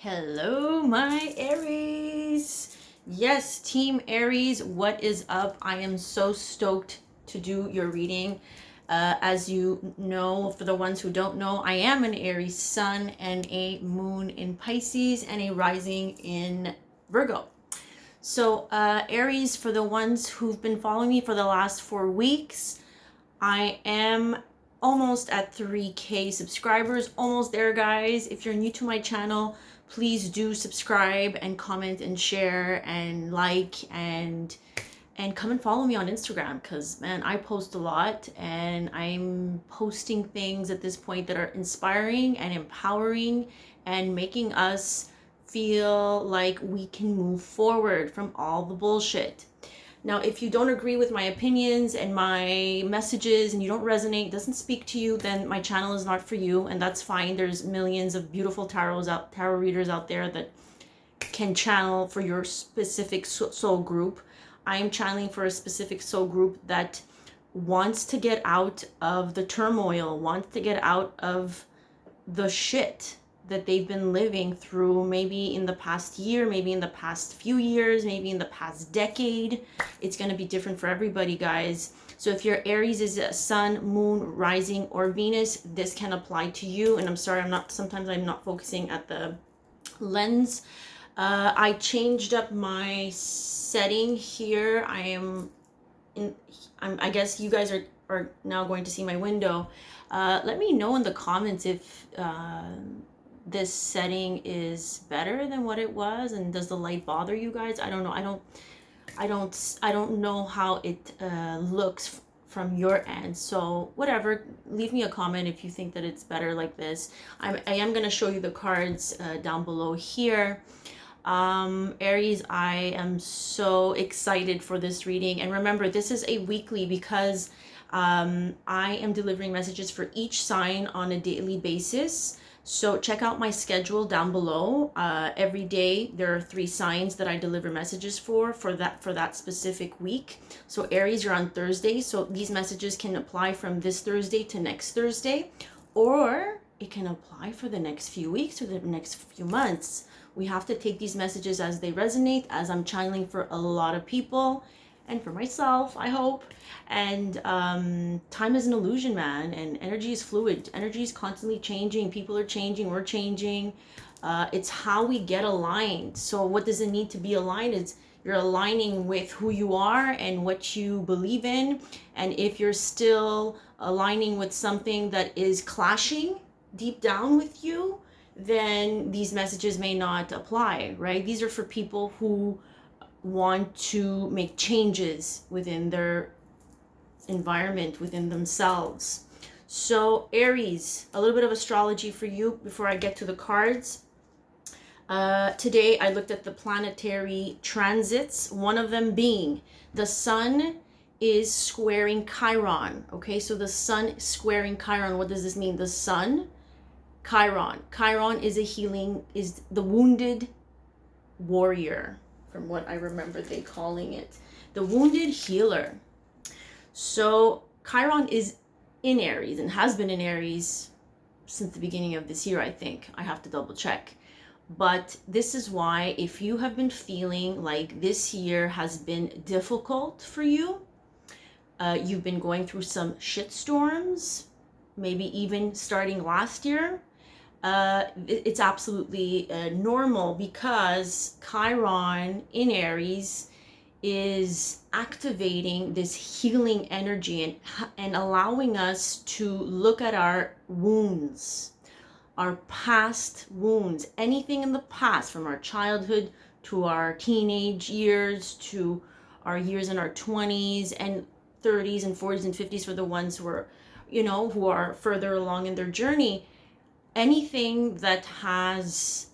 Hello, my Aries. Yes, Team Aries, what is up? I am so stoked to do your reading. As you know, for the ones who don't know, I am an Aries sun and a moon in Pisces and a rising in Virgo. So, Aries, for the ones who've been following me for the last 4 weeks, I am almost at 3K subscribers, almost there, guys. If you're new to my channel, please do subscribe and comment and share and like and come and follow me on Instagram, because man, I post a lot and I'm posting things at this point that are inspiring and empowering and making us feel like we can move forward from all the bullshit. Now, if you don't agree with my opinions and my messages and you don't resonate, doesn't speak to you, then my channel is not for you, and that's fine. There's millions of beautiful tarot readers out there that can channel for your specific soul group. I am channeling for a specific soul group that wants to get out of the turmoil, wants to get out of the shit that they've been living through, maybe in the past year, maybe in the past few years, maybe in the past decade. It's going to be different for everybody, guys. So if your Aries is a sun, moon, rising, or Venus, this can apply to you. And I'm sorry, sometimes I'm not focusing at the lens. I changed up my setting here. I guess you guys are now going to see my window. Let me know in the comments if this setting is better than what it was, and does the light bother you guys? I don't know. I don't know how it looks from your end. So whatever, leave me a comment if you think that it's better like this. I am going to show you the cards down below here. Aries, I am so excited for this reading, and remember, this is a weekly because I am delivering messages for each sign on a daily basis. So check out my schedule down below. Every day there are 3 signs that I deliver messages for that specific week. So Aries, you're on Thursday, so these messages can apply from this Thursday to next Thursday, or it can apply for the next few weeks or the next few months. We have to take these messages as they resonate, as I'm channeling for a lot of people and for myself, I hope. And time is an illusion, man, and energy is fluid. Energy is constantly changing. People are changing. We're changing. It's how we get aligned. So what does it need to be aligned? It's you're aligning with who you are and what you believe in. And if you're still aligning with something that is clashing deep down with you, then these messages may not apply, right? These are for people who want to make changes within their environment, within themselves. So Aries, a little bit of astrology for you before I get to the cards. Today I looked at the planetary transits, one of them being the sun is squaring Chiron. Okay, so the sun squaring Chiron, what does this mean? The sun, Chiron is is the wounded warrior, from what I remember they calling it, the wounded healer. So Chiron is in Aries and has been in Aries since the beginning of this year, I think. I have to double check. But this is why, if you have been feeling like this year has been difficult for you, you've been going through some shit storms, maybe even starting last year, it's absolutely normal, because Chiron in Aries is activating this healing energy and allowing us to look at our wounds, our past wounds, anything in the past, from our childhood to our teenage years to our years in our 20s and 30s and 40s and 50s for the ones who are, who are further along in their journey. Anything that has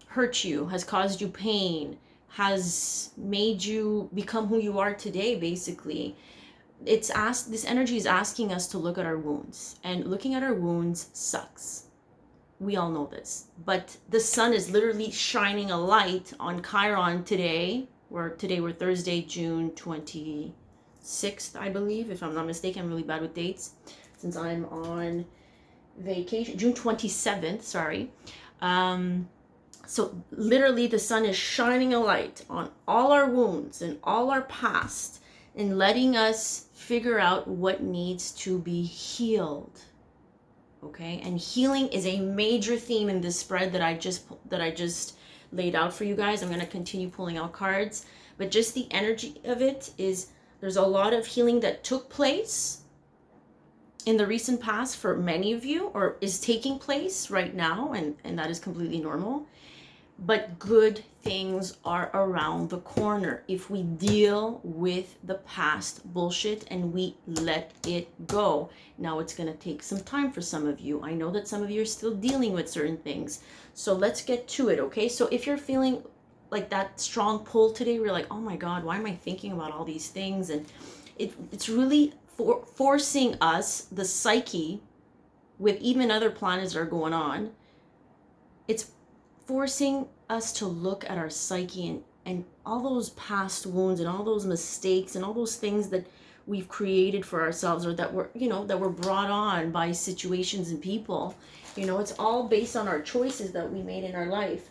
hurt you, has caused you pain, has made you become who you are today, basically, this energy is asking us to look at our wounds, and looking at our wounds sucks. We all know this, but the sun is literally shining a light on Chiron today. We're Thursday, June 26th, I believe, if I'm not mistaken. I'm really bad with dates since I'm on vacation. June 27th, sorry. So literally the sun is shining a light on all our wounds and all our past and letting us figure out what needs to be healed. Okay, and healing is a major theme in this spread that I just laid out for you guys. I'm going to continue pulling out cards, but just the energy of it is there's a lot of healing that took place in the recent past for many of you, or is taking place right now, and that is completely normal. But good things are around the corner if we deal with the past bullshit and we let it go. Now it's going to take some time for some of you. I know that some of you are still dealing with certain things. So let's get to it, okay? So if you're feeling like that strong pull today, we're like, oh my God, why am I thinking about all these things? And it's really forcing us, the psyche, with even other planets that are going on, it's forcing us to look at our psyche and all those past wounds and all those mistakes and all those things that we've created for ourselves, or that were brought on by situations and people. It's all based on our choices that we made in our life.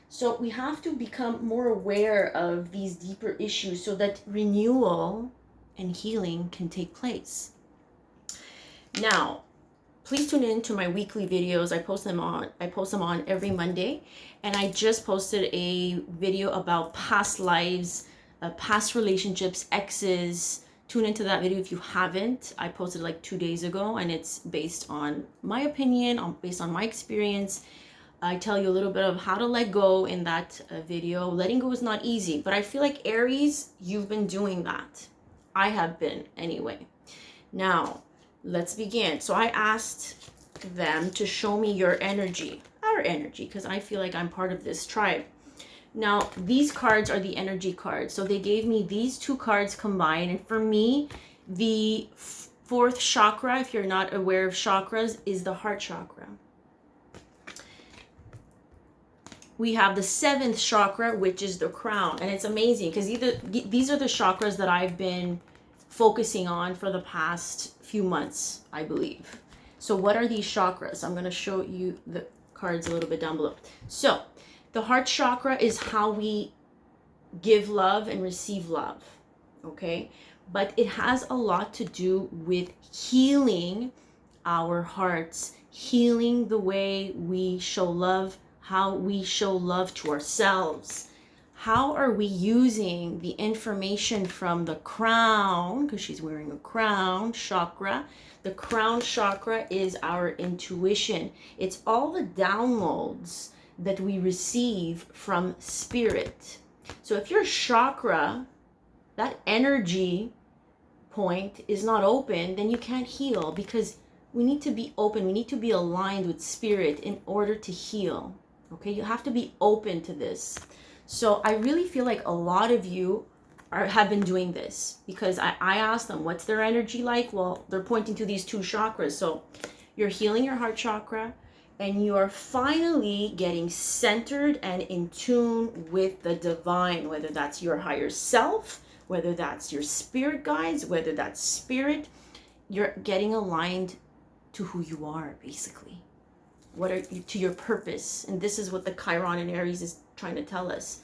So we have to become more aware of these deeper issues so that renewal and healing can take place. Now, please tune in to my weekly videos. I post them on every Monday, and I just posted a video about past lives, past relationships, exes. Tune into that video if you haven't. I posted like 2 days ago, and it's based on my opinion, based on my experience. I tell you a little bit of how to let go in that video. Letting go is not easy, but I feel like Aries, you've been doing that. I have been anyway. Now, let's begin. So I asked them to show me your energy, our energy, because I feel like I'm part of this tribe. Now, these cards are the energy cards. So they gave me these two cards combined. And for me, the fourth chakra, if you're not aware of chakras, is the heart chakra. We have the seventh chakra, which is the crown. And it's amazing because these are the chakras that I've been focusing on for the past few months, I believe. So what are these chakras? I'm going to show you the cards a little bit down below. So the heart chakra is how we give love and receive love. Okay. But it has a lot to do with healing our hearts, healing the way we show love, how we show love to ourselves. How are we using the information from the crown, because she's wearing a crown chakra. The crown chakra is our intuition. It's all the downloads that we receive from spirit. So if your chakra, that energy point is not open, then you can't heal, because we need to be open. We need to be aligned with spirit in order to heal. Okay, you have to be open to this. So I really feel like a lot of you have been doing this, because I asked them, what's their energy like? Well, they're pointing to these two chakras. So you're healing your heart chakra, and you are finally getting centered and in tune with the divine, whether that's your higher self, whether that's your spirit guides, whether that's spirit. You're getting aligned to who you are, basically. What are you, to your purpose? And this is what the Chiron in Aries is trying to tell us.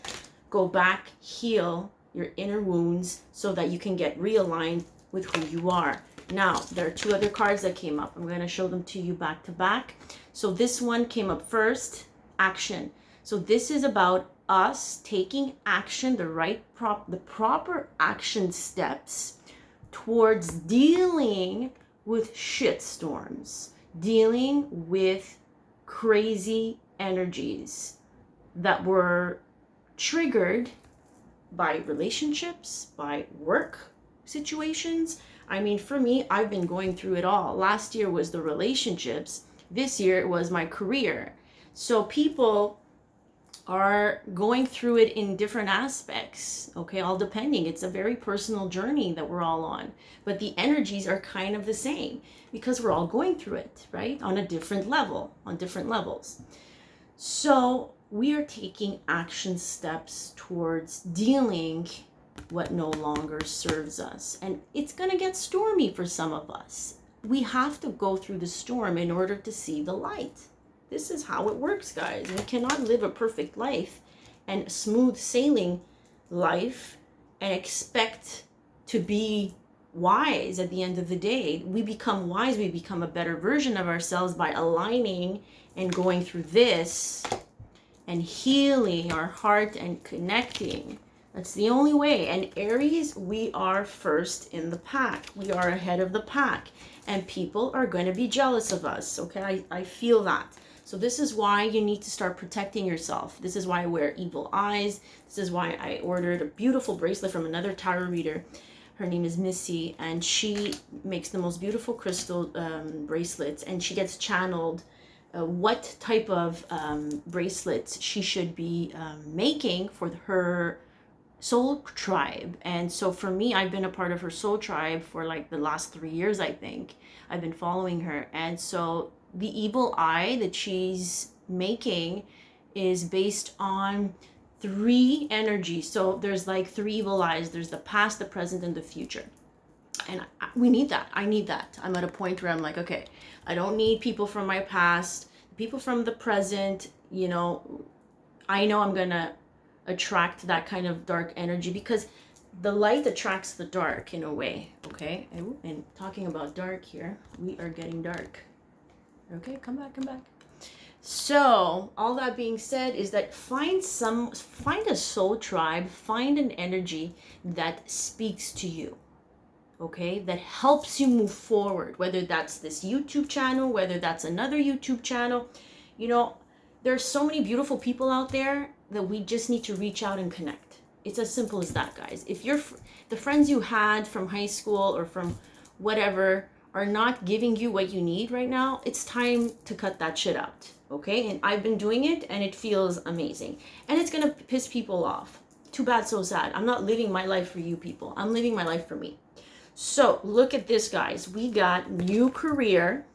Go back, heal your inner wounds so that you can get realigned with who you are. Now, there are two other cards that came up. I'm going to show them to you back to back. So this one came up first, action. So this is about us taking action, the proper action steps towards dealing with shitstorms, dealing with crazy energies that were triggered by relationships, by work situations. I mean, for me, I've been going through it all. Last year was the relationships. This year it was my career. So people are going through it in different aspects, okay, all depending. It's a very personal journey that we're all on, but the energies are kind of the same because we're all going through it, right, on a different level, on different levels. So we are taking action steps towards dealing what no longer serves us, and it's going to get stormy for some of us. We have to go through the storm in order to see the light. This is how it works, guys. We cannot live a perfect life and smooth sailing life and expect to be wise at the end of the day. We become wise, we become a better version of ourselves by aligning and going through this and healing our heart and connecting. That's the only way. And Aries, we are first in the pack. We are ahead of the pack. And people are going to be jealous of us, okay? I feel that. So this is why you need to start protecting yourself. This is why I wear evil eyes. This is why I ordered a beautiful bracelet from another tarot reader. Her name is Missy, and she makes the most beautiful crystal bracelets, and she gets channeled what type of bracelets she should be making for her soul tribe. And so for me, I've been a part of her soul tribe for like the last 3 years, I think. I've been following her. And so the evil eye that she's making is based on 3 energies. So there's like 3 evil eyes. There's the past, the present, and the future. And we need that. I need that. I'm at a point where I'm like, okay, I don't need people from my past, people from the present. You know, I know I'm going to attract that kind of dark energy because the light attracts the dark in a way. Okay. And talking about dark here, we are getting dark. Okay. Come back. So all that being said is that find a soul tribe, find an energy that speaks to you. Okay, that helps you move forward, whether that's this YouTube channel, whether that's another YouTube channel. You know, there's so many beautiful people out there that we just need to reach out and connect. It's as simple as that, guys. If the friends you had from high school or from whatever are not giving you what you need right now, it's time to cut that shit out. Okay, and I've been doing it and it feels amazing, and it's gonna piss people off. Too bad, so sad. I'm not living my life for you people. I'm living my life for me. So look at this, guys. We got new career,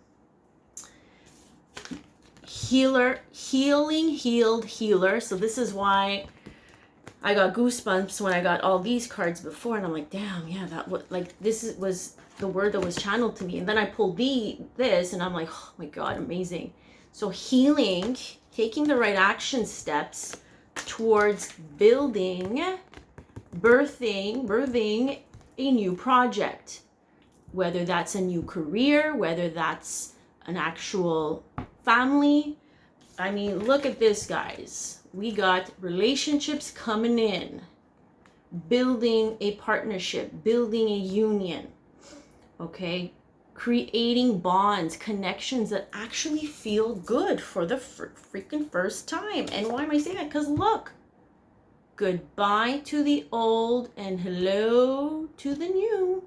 healer, healing, healed, healer. So this is why I got goosebumps when I got all these cards before, and I'm like, damn, yeah, that was like was the word that was channeled to me. And then I pulled this, and I'm like, oh my god, amazing. So healing, taking the right action steps towards building, birthing a new project, whether that's a new career, whether that's an actual family. I mean, look at this, guys. We got relationships coming in, building a partnership, building a union, okay? Creating bonds, connections that actually feel good for the freaking first time. And why am I saying that? Because look, goodbye to the old and hello to the new.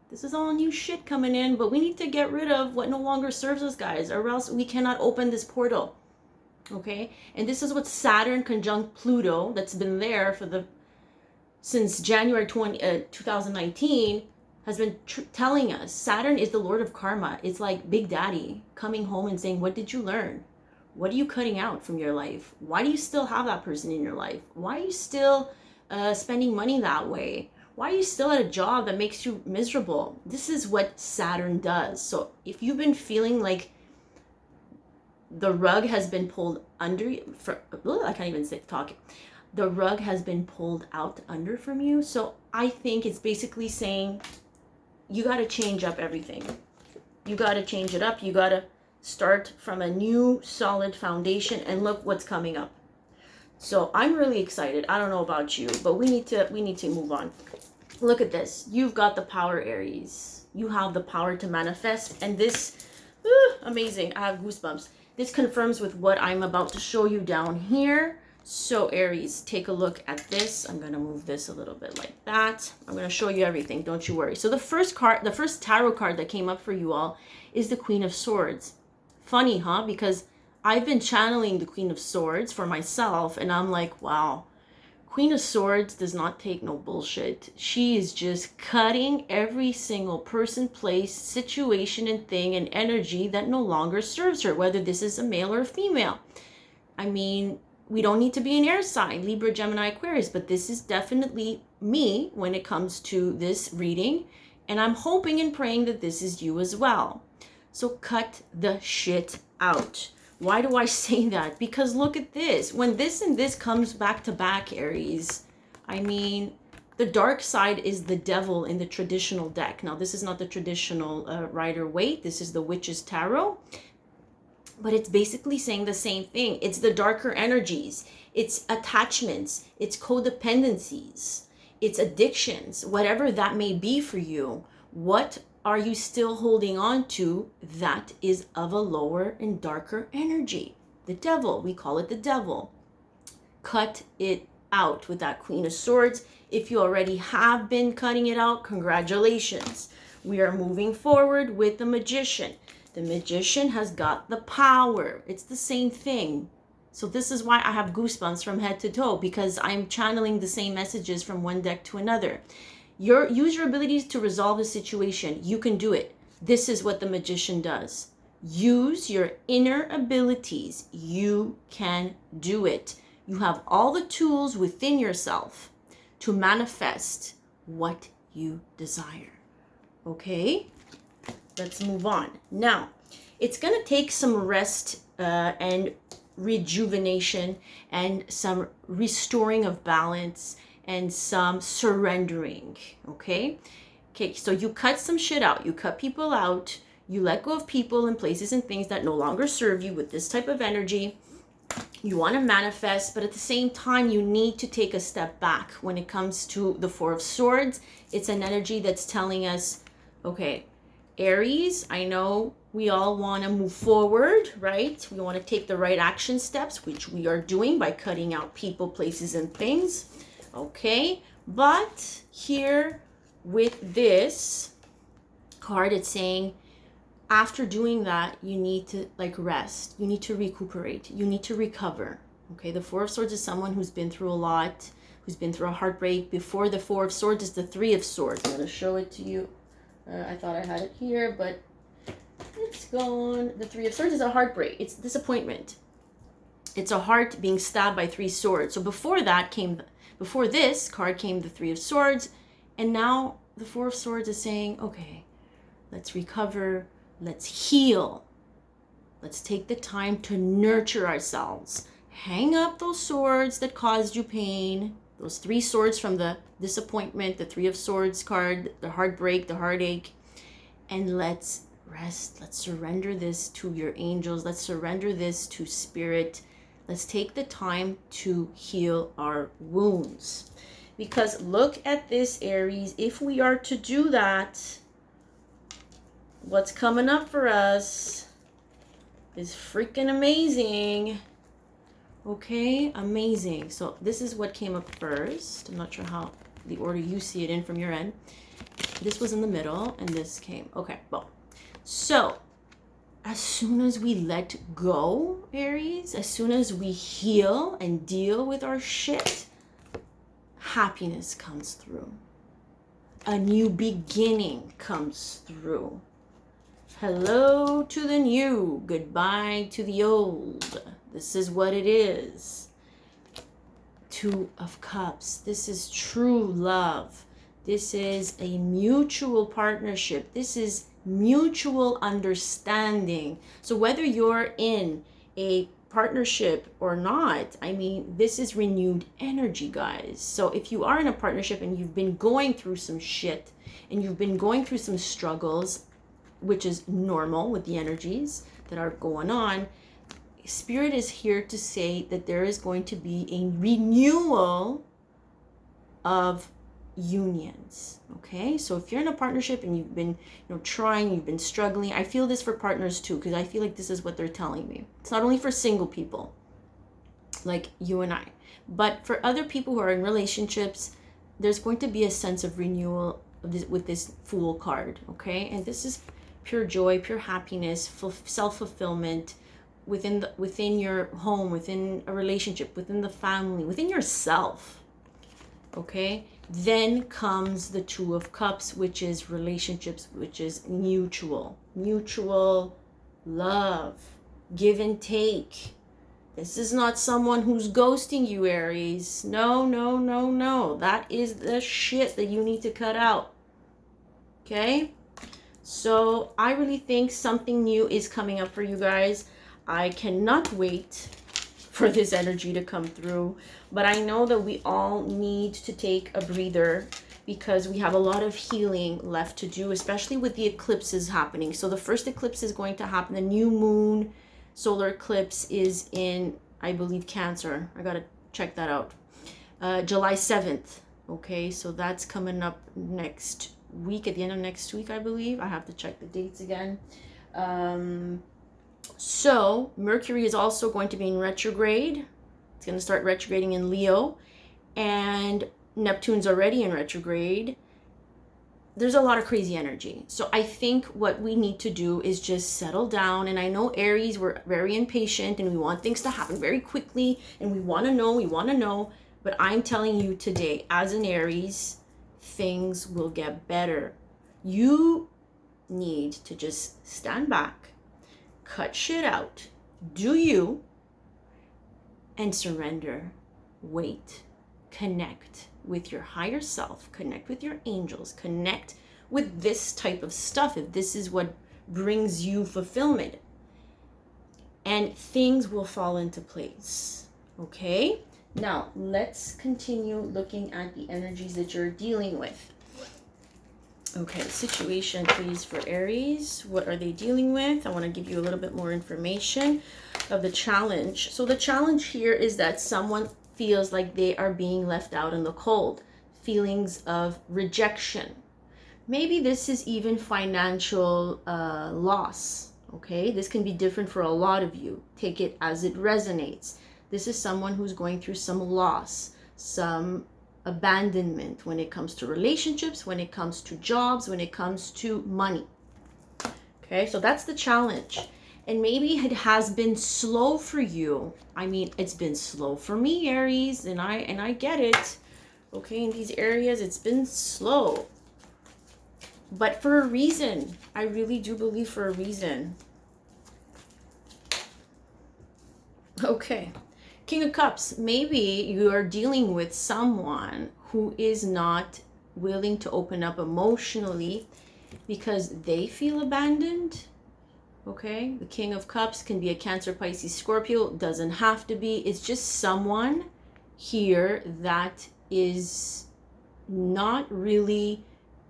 This is all new shit coming in, but we need to get rid of what no longer serves us, guys, or else we cannot open this portal. Okay? And this is what Saturn conjunct Pluto, that's been there for since January 2019, has been telling us. Saturn is the Lord of Karma. It's like Big Daddy coming home and saying, what did you learn? What are you cutting out from your life? Why do you still have that person in your life? Why are you still spending money that way? Why are you still at a job that makes you miserable? This is what Saturn does. So if you've been feeling like the rug has been pulled under you, I can't even talk. The rug has been pulled out under from you. So I think it's basically saying you got to change up everything. You got to change it up. You got to start from a new solid foundation, and look what's coming up. So I'm really excited. I don't know about you, but we need to move on. Look at this. You've got the power, Aries. You have the power to manifest, and this amazing. I have goosebumps. This confirms with what I'm about to show you down here. So Aries, take a look at this. I'm going to move this a little bit like that. I'm going to show you everything. Don't you worry. So the first tarot card that came up for you all is the Queen of Swords. Funny, huh? Because I've been channeling the Queen of Swords for myself, and I'm like, wow, Queen of Swords does not take no bullshit. She is just cutting every single person, place, situation, and thing and energy that no longer serves her, whether this is a male or a female. I mean, we don't need to be an air sign, Libra, Gemini, Aquarius, but this is definitely me when it comes to this reading, and I'm hoping and praying that this is you as well. So cut the shit out. Why do I say that? Because look at this. When this and this comes back to back, Aries, I mean, the dark side is the devil in the traditional deck. Now, this is not the traditional Rider-Waite. This is the Witch's Tarot. But it's basically saying the same thing. It's the darker energies. It's attachments. It's codependencies. It's addictions. Whatever that may be for you. What are you still holding on to that is of a lower and darker energy? The devil. We call it the devil. Cut it out with that Queen of Swords. If you already have been cutting it out, congratulations. We are moving forward with the Magician. The Magician has got the power. It's the same thing. So this is why I have goosebumps from head to toe, because I'm channeling the same messages from one deck to another. Use your abilities to resolve a situation. You can do it. This is what the Magician does. Use your inner abilities. You can do it. You have all the tools within yourself to manifest what you desire. Okay? Let's move on. Now, it's going to take some rest and rejuvenation and some restoring of balance and some surrendering. Okay? Okay, so you cut some shit out. You cut people out. You let go of people and places and things that no longer serve you with this type of energy. You want to manifest, but at the same time, you need to take a step back when it comes to the Four of Swords. It's an energy that's telling us, okay, Aries, I know we all want to move forward, right? We want to take the right action steps, which we are doing by cutting out people, places, and things. Okay, but here with this card, it's saying, after doing that, you need to rest. You need to recuperate. You need to recover. Okay, the Four of Swords is someone who's been through a lot, who's been through a heartbreak. Before the Four of Swords is the Three of Swords. I'm going to show it to you. I thought I had it here, but it's gone. The Three of Swords is a heartbreak. It's disappointment. It's a heart being stabbed by three swords. So before this card came the Three of Swords, and now the Four of Swords is saying, okay, let's recover. Let's heal. Let's take the time to nurture ourselves. Hang up those swords that caused you pain. Those three swords from the disappointment, the Three of Swords card, the heartbreak, the heartache. And let's rest. Let's surrender this to your angels. Let's surrender this to Spirit. Let's take the time to heal our wounds. Because look at this, Aries. If we are to do that, what's coming up for us is freaking amazing. Okay, amazing. So this is what came up first. I'm not sure how the order you see it in from your end. This was in the middle and this came. Okay, well, so as soon as we let go, Aries, as soon as we heal and deal with our shit, happiness comes through. A new beginning comes through. Hello to the new, goodbye to the old. This is what it is. Two of Cups. This is true love. This is a mutual partnership. This is mutual understanding. So whether you're in a partnership or not, I mean, this is renewed energy, guys. So if you are in a partnership and you've been going through some shit and you've been going through some struggles, which is normal with the energies that are going on, Spirit is here to say that there is going to be a renewal of unions. Okay, so if you're in a partnership and you've been trying, you've been struggling, I feel this for partners too, because I feel like this is what they're telling me. It's not only for single people like you and I, but for other people who are in relationships, there's going to be a sense of renewal of this, with this Fool card. Okay, and this is pure joy, pure happiness, self-fulfillment within your home, within a relationship, within the family, within yourself. Okay, then comes the Two of Cups, which is relationships, which is mutual love, give and take. This is not someone who's ghosting you, Aries. No. That is the shit that you need to cut out. Okay? So I really think something new is coming up for you guys. I cannot wait for this energy to come through. But I know that we all need to take a breather because we have a lot of healing left to do, especially with the eclipses happening. So the first eclipse is going to happen. The new moon solar eclipse is in, I believe, Cancer. I got to check that out. July 7th. Okay, so that's coming up next week, at the end of next week, I believe. I have to check the dates again. So Mercury is also going to be in retrograde. It's going to start retrograding in Leo, and Neptune's already in retrograde. There's a lot of crazy energy. So I think what we need to do is just settle down. And I know Aries, we're very impatient and we want things to happen very quickly and we want to know. But I'm telling you today, as an Aries, things will get better. You need to just stand back, cut shit out, do you, and surrender. Wait, connect with your higher self, connect with your angels, connect with this type of stuff if this is what brings you fulfillment, and things will fall into place. Okay, now let's continue looking at the energies that you're dealing with. Okay, situation please for Aries. What are they dealing with? I want to give you a little bit more information of the challenge. So the challenge here is that someone feels like they are being left out in the cold. Feelings of rejection. Maybe this is even financial loss. Okay, this can be different for a lot of you. Take it as it resonates. This is someone who's going through some loss, some abandonment when it comes to relationships, when it comes to jobs, when it comes to money. Okay, so that's the challenge. And maybe it has been slow for you. I mean, it's been slow for me, Aries, and I get it. Okay, in these areas, it's been slow. But for a reason. I really do believe for a reason. Okay. King of Cups, maybe you are dealing with someone who is not willing to open up emotionally because they feel abandoned. Okay, the King of Cups can be a Cancer, Pisces, Scorpio. Doesn't have to be. It's just someone here that is not really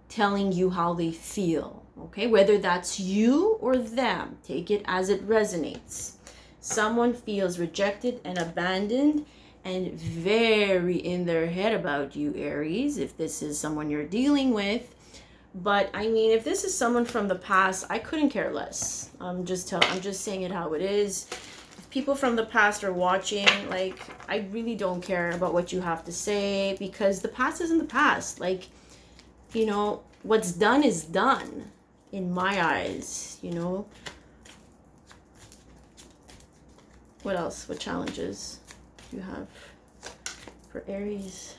telling you how they feel. Okay, whether that's you or them, take it as it resonates. Someone feels rejected and abandoned and very in their head about you, Aries, if this is someone you're dealing with. But I mean, if this is someone from the past, I couldn't care less. I'm just saying it how it is. If people from the past are watching, like, I really don't care about what you have to say because the past isn't the past. Like, you know, what's done is done in my eyes, you know. What else? What challenges do you have for Aries?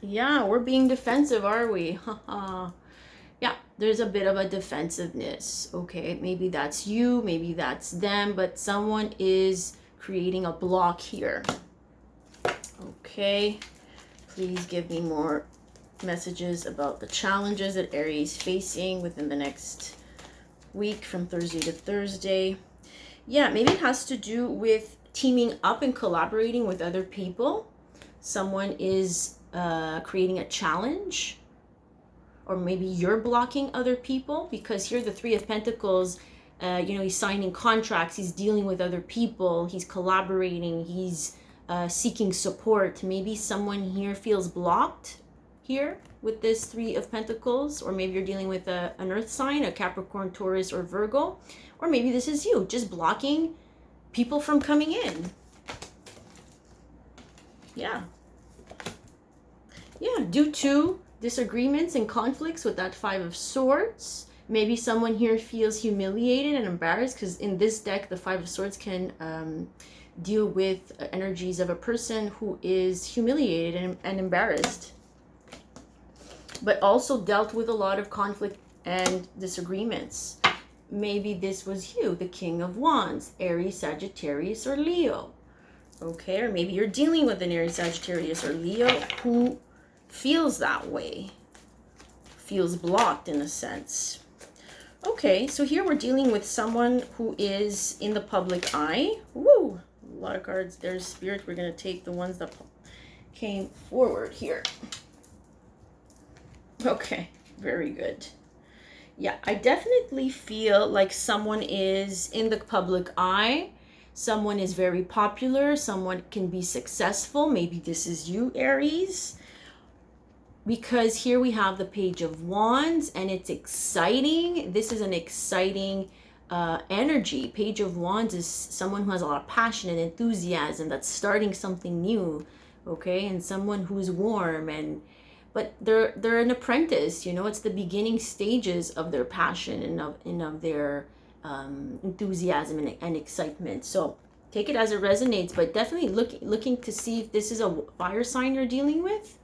Yeah, we're being defensive, are we? Yeah, there's a bit of a defensiveness. Okay, maybe that's you, maybe that's them, but someone is creating a block here. Okay, please give me more messages about the challenges that Aries is facing within the next week from Thursday to Thursday. Yeah, maybe it has to do with teaming up and collaborating with other people. Someone is creating a challenge, or maybe you're blocking other people because here the Three of Pentacles, you know, he's signing contracts, he's dealing with other people, he's collaborating, he's seeking support. Maybe someone here feels blocked here with this Three of Pentacles, or maybe you're dealing with an earth sign, a Capricorn, Taurus, or Virgo. Or maybe this is you, just blocking people from coming in. Yeah. Yeah, due to disagreements and conflicts with that Five of Swords. Maybe someone here feels humiliated and embarrassed because in this deck, the Five of Swords can deal with energies of a person who is humiliated and embarrassed. But also dealt with a lot of conflict and disagreements. Maybe this was you, the King of Wands, Aries, Sagittarius, or Leo. Okay, or maybe you're dealing with an Aries, Sagittarius, or Leo who feels that way, feels blocked in a sense. Okay, so here we're dealing with someone who is in the public eye. Woo! A lot of cards. There's Spirit. We're going to take the ones that came forward here. Okay, very good. Yeah, I definitely feel like someone is in the public eye. Someone is very popular. Someone can be successful. Maybe this is you, Aries. Because here we have the Page of Wands and it's exciting. This is an exciting energy. Page of Wands is someone who has a lot of passion and enthusiasm, that's starting something new, okay? And someone who's warm, and but they're an apprentice, you know. It's the beginning stages of their passion and of their enthusiasm and excitement. So take it as it resonates, but definitely looking to see if this is a fire sign you're dealing with.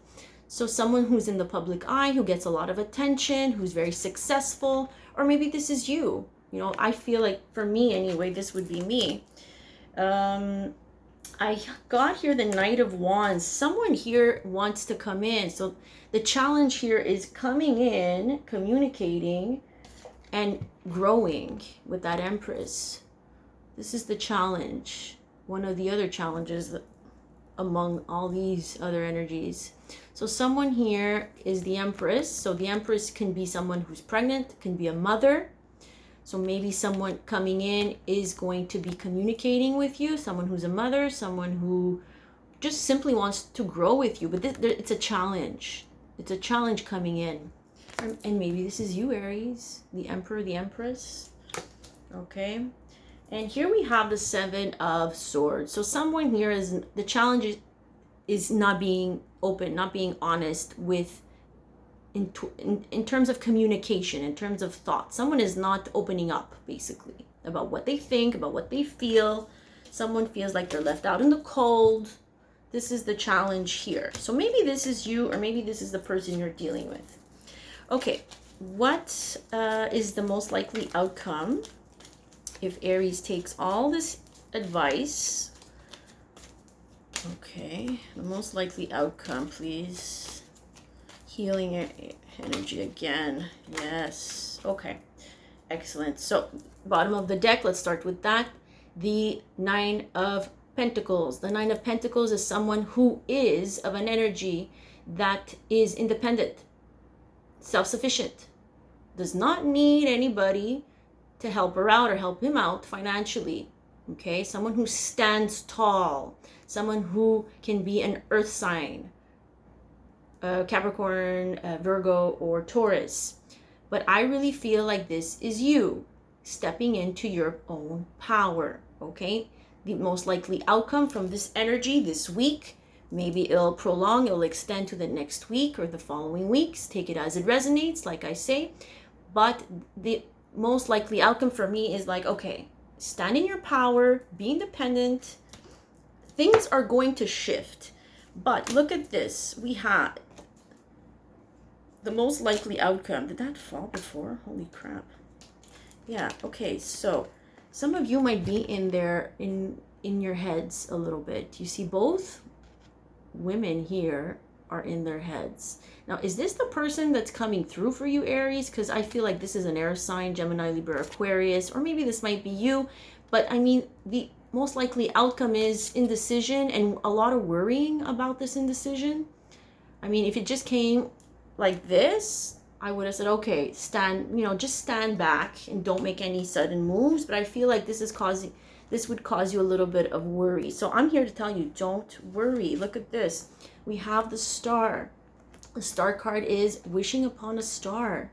So someone who's in the public eye, who gets a lot of attention, who's very successful, or maybe this is you. You know, I feel like for me anyway, this would be me. I got here the Knight of Wands. Someone here wants to come in. So the challenge here is coming in, communicating, and growing with that Empress. This is the challenge. One of the other challenges among all these other energies. So someone here is the Empress. So the Empress can be someone who's pregnant, can be a mother. So maybe someone coming in is going to be communicating with you, someone who's a mother, someone who just simply wants to grow with you. But it's a challenge. It's a challenge coming in. And maybe this is you, Aries, the Emperor, the Empress. Okay. And here we have the Seven of Swords. So someone here is, the challenge is not being open, not being honest with, in terms of communication, in terms of thought. Someone is not opening up, basically, about what they think, about what they feel. Someone feels like they're left out in the cold. This is the challenge here. So maybe this is you, or maybe this is the person you're dealing with. Okay, what is the most likely outcome if Aries takes all this advice? Okay, the most likely outcome, please. Healing energy again. Yes. Okay. Excellent. So, bottom of the deck, let's start with that. The Nine of Pentacles. The Nine of Pentacles is someone who is of an energy that is independent, self-sufficient, does not need anybody to help her out or help him out financially. Okay, someone who stands tall, someone who can be an earth sign, Capricorn, Virgo, or Taurus. But I really feel like this is you stepping into your own power. Okay, the most likely outcome from this energy this week, maybe it'll prolong, it'll extend to the next week or the following weeks. Take it as it resonates, like I say. But the most likely outcome for me is like, okay, stand in your power, be independent. Things are going to shift. But look at this. We had the most likely outcome. Did that fall before? Holy crap. Yeah, okay. So some of you might be in there in your heads a little bit. You see both women here are in their heads. Now, is this the person that's coming through for you, Aries? Because I feel like this is an air sign, Gemini, Libra, Aquarius, or maybe this might be you. But I mean, the most likely outcome is indecision and a lot of worrying about this indecision. I mean, if it just came like this, I would have said, okay, just stand back and don't make any sudden moves. But I feel like this would cause you a little bit of worry. So I'm here to tell you, don't worry. Look at this. We have the Star. The Star card is wishing upon a star,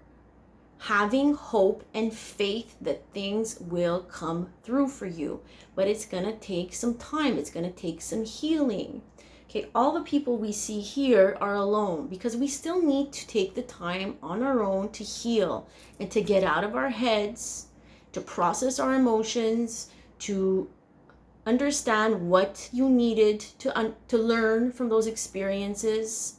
having hope and faith that things will come through for you. But it's going to take some time. It's going to take some healing. Okay, all the people we see here are alone because we still need to take the time on our own to heal and to get out of our heads, to process our emotions, to understand what you needed to learn from those experiences,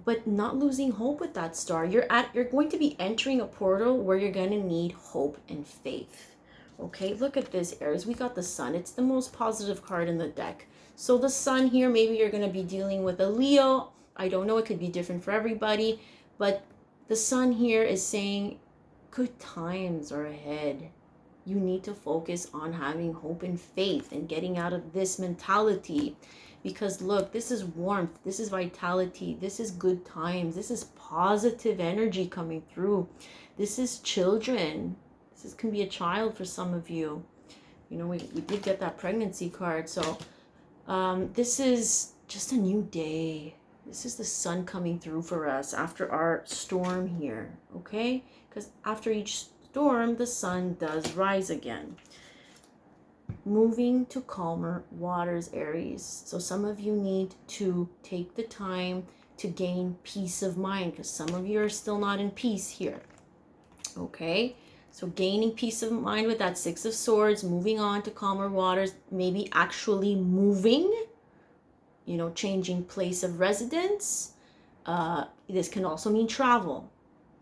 but not losing hope with that Star. You're going to be entering a portal where you're going to need hope and faith. Okay, look at this, Aries. We got the Sun. It's the most positive card in the deck. So the Sun here, maybe you're going to be dealing with a Leo. I don't know. It could be different for everybody. But the Sun here is saying, good times are ahead. You need to focus on having hope and faith and getting out of this mentality. Because look, this is warmth, this is vitality, this is good times, this is positive energy coming through. This is children. This can be a child for some of you. You know, we did get that pregnancy card. So this is just a new day. This is the sun coming through for us after our storm here, okay? Because after each storm, the sun does rise again. Moving to calmer waters, Aries. So some of you need to take the time to gain peace of mind, because some of you are still not in peace here, okay? So gaining peace of mind with that Six of Swords, moving on to calmer waters, maybe actually moving, you know, changing place of residence. This can also mean travel,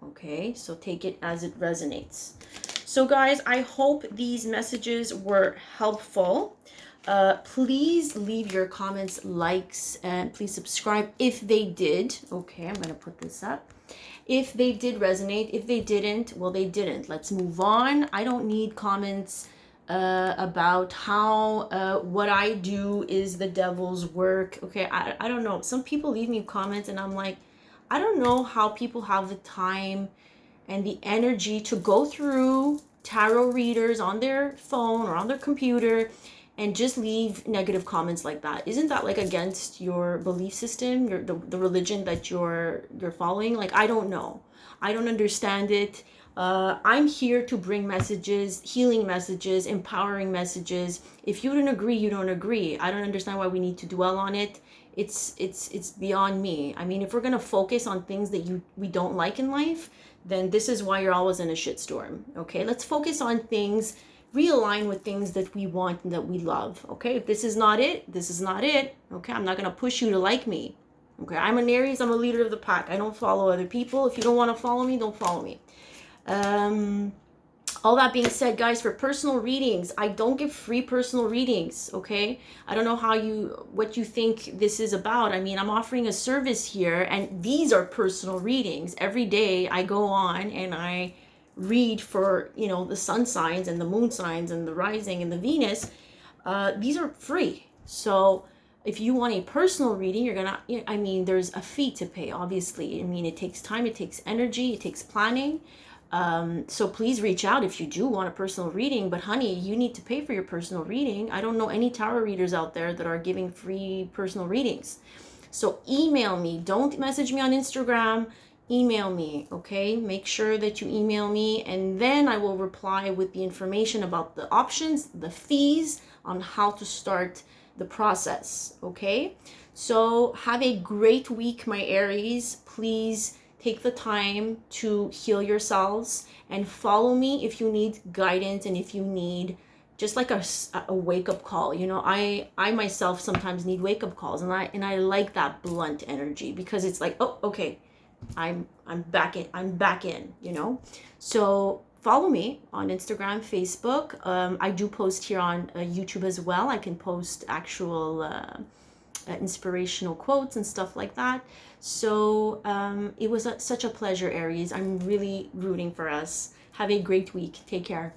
okay? So take it as it resonates. So guys, I hope these messages were helpful. Please leave your comments, likes, and please subscribe if they did. Okay, I'm going to put this up. If they did resonate, if they didn't, well, they didn't. Let's move on. I don't need comments about how what I do is the devil's work. Okay, I don't know. Some people leave me comments and I'm like, I don't know how people have the time and the energy to go through tarot readers on their phone or on their computer and just leave negative comments like that. Isn't that like against your belief system, the religion that you're following? Like, I don't know. I don't understand it. I'm here to bring messages, healing messages, empowering messages. If you don't agree, you don't agree. I don't understand why we need to dwell on it. It's beyond me. I mean, if we're gonna focus on things that we don't like in life, then this is why you're always in a shitstorm. Okay, let's focus on things, realign with things that we want and that we love. Okay, if this is not it, this is not it. Okay, I'm not gonna push you to like me. Okay, I'm an Aries, I'm a leader of the pack. I don't follow other people. If you don't want to follow me, don't follow me. All that being said, guys, for personal readings, I don't give free personal readings, okay? I don't know what you think this is about. I mean, I'm offering a service here, and these are personal readings. Every day I go on and I read for, you know, the sun signs and the moon signs and the rising and the Venus. These are free. So if you want a personal reading, I mean, there's a fee to pay, obviously. I mean, it takes time, it takes energy, it takes planning. So please reach out if you do want a personal reading, but honey, you need to pay for your personal reading. I don't know any tarot readers out there that are giving free personal readings. So email me, don't message me on Instagram, email me, okay? Make sure that you email me, and then I will reply with the information about the options, the fees, on how to start the process, okay? So have a great week, my Aries. Please take the time to heal yourselves and follow me if you need guidance and if you need just like a wake-up call. You know, I myself sometimes need wake-up calls, and I like that blunt energy, because it's like, oh, okay, I'm back in, you know. So follow me on Instagram, Facebook. I do post here on YouTube as well. I can post actual inspirational quotes and stuff like that. So it was such a pleasure, Aries. I'm really rooting for us. Have a great week. Take care.